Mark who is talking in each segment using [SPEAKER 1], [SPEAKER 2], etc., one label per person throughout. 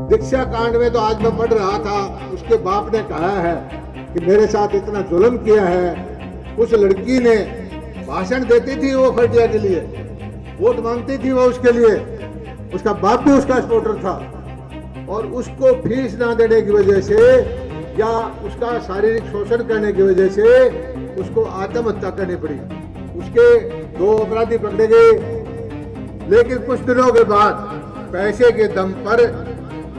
[SPEAKER 1] दीक्षा कांड में तो आज मैं पढ़ रहा था, उसके बाप ने कहा है कि मेरे साथ इतना जुल्म किया है। उस लड़की ने भाषण देती थी वो फटिया के लिए, वोट मांगती थी वो उसके लिए, उसका बाप भी उसका सपोर्टर था, और उसको फीस ना देने की वजह से या उसका शारीरिक शोषण करने की वजह से उसको आत्महत्या करनी पड़ी। उसके 2 अपराधी पकड़े गए, लेकिन कुछ दिनों के बाद पैसे के दम पर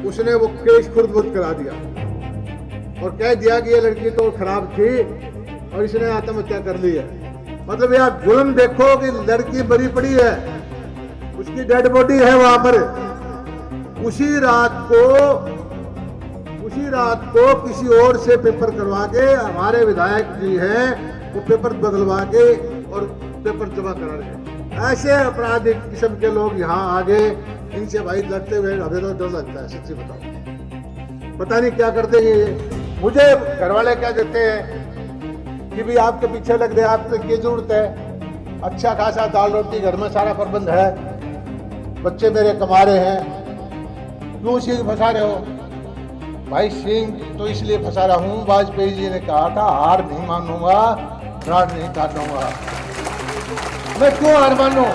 [SPEAKER 1] उसने वो केस खुर्द-बुर्द करा दिया और कह दिया कि ये लड़की तो खराब थी और इसने आत्महत्या कर ली है। मतलब यार जुल्म देखो कि लड़की मरी पड़ी है, उसकी डेड बॉडी है वहां पर। उसी रात को किसी और से पेपर करवा के हमारे विधायक जी हैं वो पेपर बदलवा के और पेपर जमा करा रहे। ऐसे अपराधी किस्म के लोग यहाँ आगे, इनसे भाई लड़ते हुए हमें तो डर लगता है, सच्ची बताओ। पता नहीं क्या करते हैं ये। मुझे घर वाले क्या देते हैं कि भाई आपके पीछे लग रहे, आपको ये जरूरत है, अच्छा खासा दाल रोटी घर में सारा प्रबंध है, बच्चे मेरे कमा रहे हैं, क्यों सिंह फंसा रहे हो? भाई सिंह तो इसलिए फंसा रहा हूं, वाजपेयी जी ने कहा था हार नहीं मानूंगा, प्राण नहीं काटूंगा। मैं क्यों हार मानूं?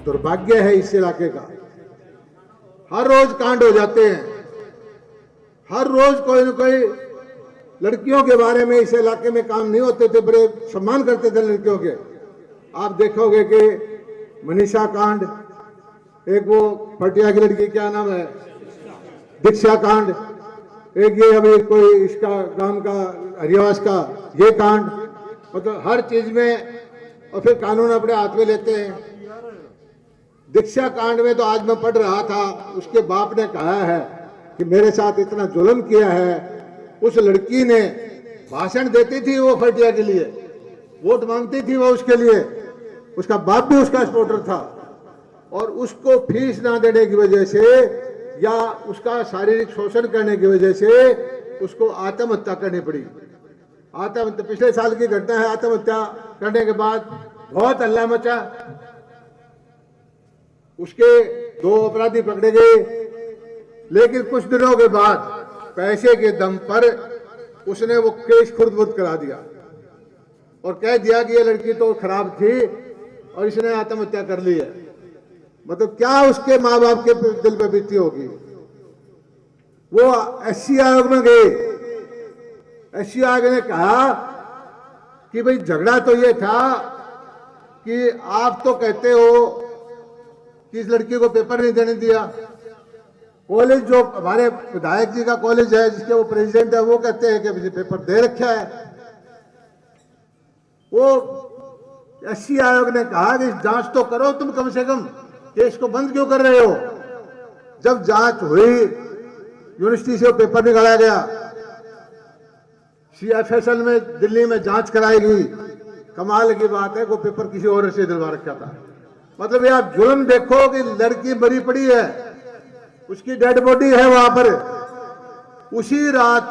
[SPEAKER 1] दुर्भाग्य है इस इलाके का। हर रोज कांड हो जाते हैं, हर रोज कोई न कोई। लड़कियों के बारे में इस इलाके में काम नहीं होते थे, बड़े सम्मान करते थे लड़कियों के। आप देखोगे कि मनीषा कांड, एक वो पटिया की लड़की, क्या नाम है, दीक्षा कांड, एक ये अभी कोई इसका गांव का हरियावास का ये कांड, मतलब हर चीज में, और फिर कानून अपने हाथ में लेते हैं। दीक्षा कांड में तो आज मैं पढ़ रहा था, उसके बाप ने कहा है कि मेरे साथ इतना जुल्म किया है। उस लड़की ने भाषण देती थी वो फटिया के लिए, वोट मांगती थी वो उसके लिए, उसका बाप भी उसका सपोर्टर था, और उसको फीस ना देने की वजह से या उसका शारीरिक शोषण करने की वजह से उसको आत्महत्या करनी पड़ी। आत्महत्या पिछले साल की घटना है। आत्महत्या करने के बाद बहुत हल्ला मचा। उसके 2 अपराधी पकड़े गए, लेकिन कुछ दिनों के बाद पैसे के दम पर उसने वो केस खुर्द-बुर्द करा दिया और कह दिया कि ये लड़की तो खराब थी और इसने आत्महत्या कर ली है। मतलब क्या उसके माँ बाप के दिल पे बीती होगी। वो एससी आयोग में गए, एससी आयोग ने कहा कि भाई झगड़ा तो ये था कि आप तो कहते हो कि इस लड़की को पेपर नहीं देने दिया। कॉलेज, जो हमारे विधायक जी का कॉलेज है जिसके वो प्रेसिडेंट है, वो कहते हैं कि मुझे पेपर दे रखा है। वो एससी आयोग ने कहा कि जांच तो करो तुम, कम से कम केस को बंद क्यों कर रहे हो? जब जांच हुई, यूनिवर्सिटी से पेपर निकाला गया, सीएफएसएल में दिल्ली में जांच कराएगी। कमाल की बात है, वो पेपर किसी और से दिलवा रखा था। मतलब यार जुल्म देखो कि लड़की मरी पड़ी है, उसकी डेड बॉडी है वहां पर। उसी रात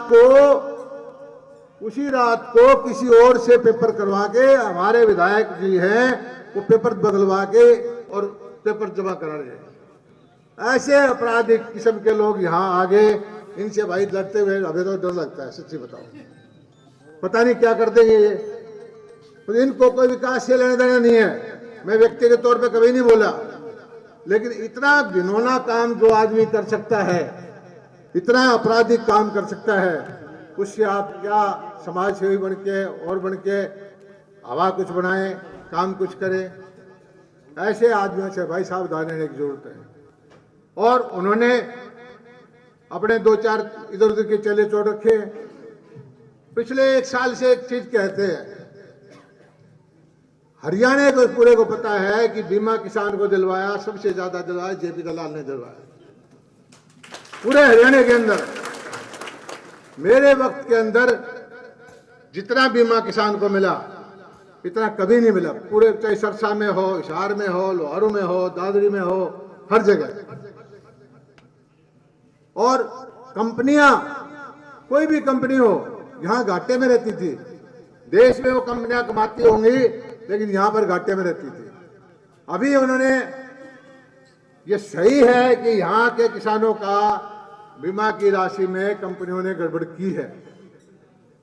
[SPEAKER 1] को किसी और से पेपर करवा के हमारे विधायक जी हैं वो पेपर बदलवा के और पेपर जमा करा रहे हैं। ऐसे अपराधी किस्म के लोग यहाँ आगे, इनसे भाई लड़ते हुए हमें तो डर लगता है, सच्ची बताओ। पता नहीं क्या करते हैं ये। तो इनको कोई विकास से लेने देना नहीं है। मैं व्यक्तिगत तौर पे कभी नहीं बोला, लेकिन इतना घिनौना काम जो आदमी कर सकता है, इतना आपराधिक काम कर सकता है, उससे आप क्या समाज सेवी बन के और बन के हवा कुछ बनाए, काम कुछ करें। ऐसे आदमियों से भाई सावधान रहने की जरूरत है। और उन्होंने अपने 2-4 इधर उधर के चले छोड़ रखे। पिछले 1 साल से एक चीज कहते हैं, हरियाणा को पूरे को पता है कि बीमा किसान को दिलवाया, सबसे ज्यादा दिलवाया जेपी दलाल ने दिलवाया पूरे हरियाणा के अंदर। मेरे वक्त के अंदर जितना बीमा किसान को मिला इतना कभी नहीं मिला, पूरे, चाहे सरसा में हो, हिसार में हो, लोहारू में हो, दादरी में हो, हर जगह। और कंपनियां, कोई भी कंपनी हो, यहां घाटे में रहती थी। देश में वो कंपनियां कमाती होंगी, लेकिन यहां पर घाटे में रहती थी। अभी उन्होंने ये सही है कि यहाँ के किसानों का बीमा की राशि में कंपनियों ने गड़बड़ की है।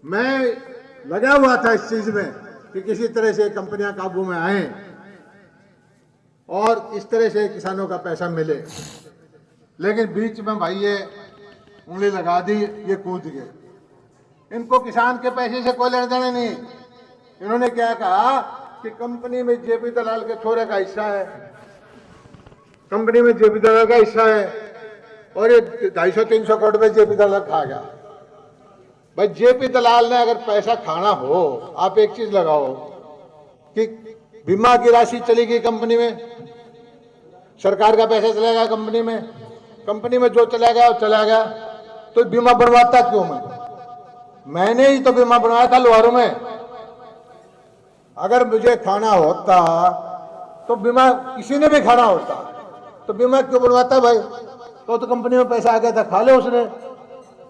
[SPEAKER 1] मैं लगा हुआ था इस चीज में कि किसी तरह से कंपनियां काबू में आए और इस तरह से किसानों का पैसा मिले, लेकिन बीच में भाई ये उंगली लगा दी, ये कूद गए। इनको किसान के पैसे से कोई लेना देना नहीं। इन्होंने क्या कहा कि कंपनी में जेपी दलाल के छोरे का हिस्सा है, कंपनी में जेपी दलाल का हिस्सा है और ये 250-300 करोड़ में जेपी दलाल खा गया। भाई जेपी दलाल ने अगर पैसा खाना हो, आप एक चीज लगाओ कि बीमा की राशि चलेगी कंपनी में, सरकार का पैसा चलेगा कंपनी में जो चला गया वो चला गया, तो बीमा बनवाता क्यों? मैंने ही तो बीमा बनवाया था लोहारों में। अगर मुझे खाना होता तो बीमा किसी ने भी खाना होता तो बीमा क्यों बनवाता भाई? तो कंपनी में पैसा आ गया था, खा ले उसने।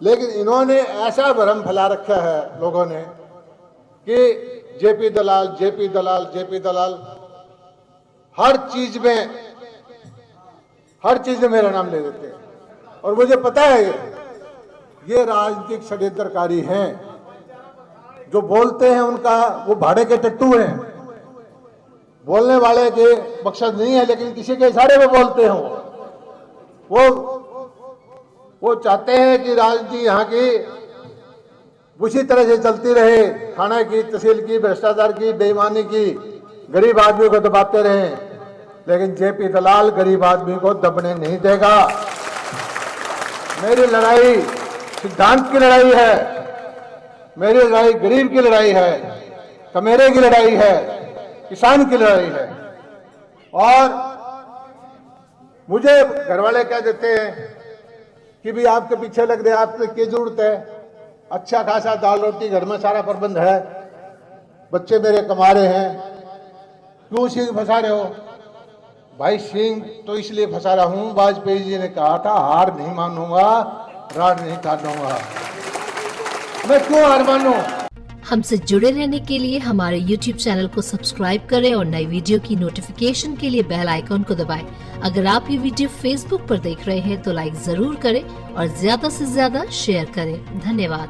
[SPEAKER 1] लेकिन इन्होंने ऐसा भ्रम फैला रखा है लोगों ने कि जेपी दलाल हर चीज में मेरा नाम ले देते हैं। और मुझे पता है ये राजनीतिक षड्यंत्रकारी हैं, जो बोलते हैं उनका वो भाड़े के टट्टू हैं, बोलने वाले के मकसद नहीं है, लेकिन किसी के इशारे में बोलते हैं। वो चाहते हैं कि राजनीति यहाँ की उसी तरह से चलती रहे, खाना की, तहसील की, भ्रष्टाचार की, बेईमानी की, गरीब आदमी को दबाते रहें। लेकिन जेपी दलाल गरीब आदमी को दबने नहीं देगा। मेरी लड़ाई सिद्धांत की लड़ाई है, मेरी लड़ाई गरीब की लड़ाई है, कमेरे की लड़ाई है, किसान की लड़ाई है। और मुझे घर वाले कह देते हैं कि भी आपके पीछे लग रहे, आपको क्या जरूरत है, अच्छा खासा दाल रोटी घर में सारा प्रबंध है, बच्चे मेरे कमा रहे हैं, क्यों सिंह फंसा रहे हो? भाई सिंह तो इसलिए फंसा रहा हूं, वाजपेयी जी ने कहा था हार नहीं मानूंगा, राड नहीं काटूंगा। मैं क्यों हार मानूं?
[SPEAKER 2] हमसे जुड़े रहने के लिए हमारे YouTube चैनल को सब्सक्राइब करें और नई वीडियो की नोटिफिकेशन के लिए बेल आइकॉन को दबाएं। अगर आप ये वीडियो Facebook पर देख रहे हैं तो लाइक जरूर करें और ज्यादा से ज्यादा शेयर करें। धन्यवाद।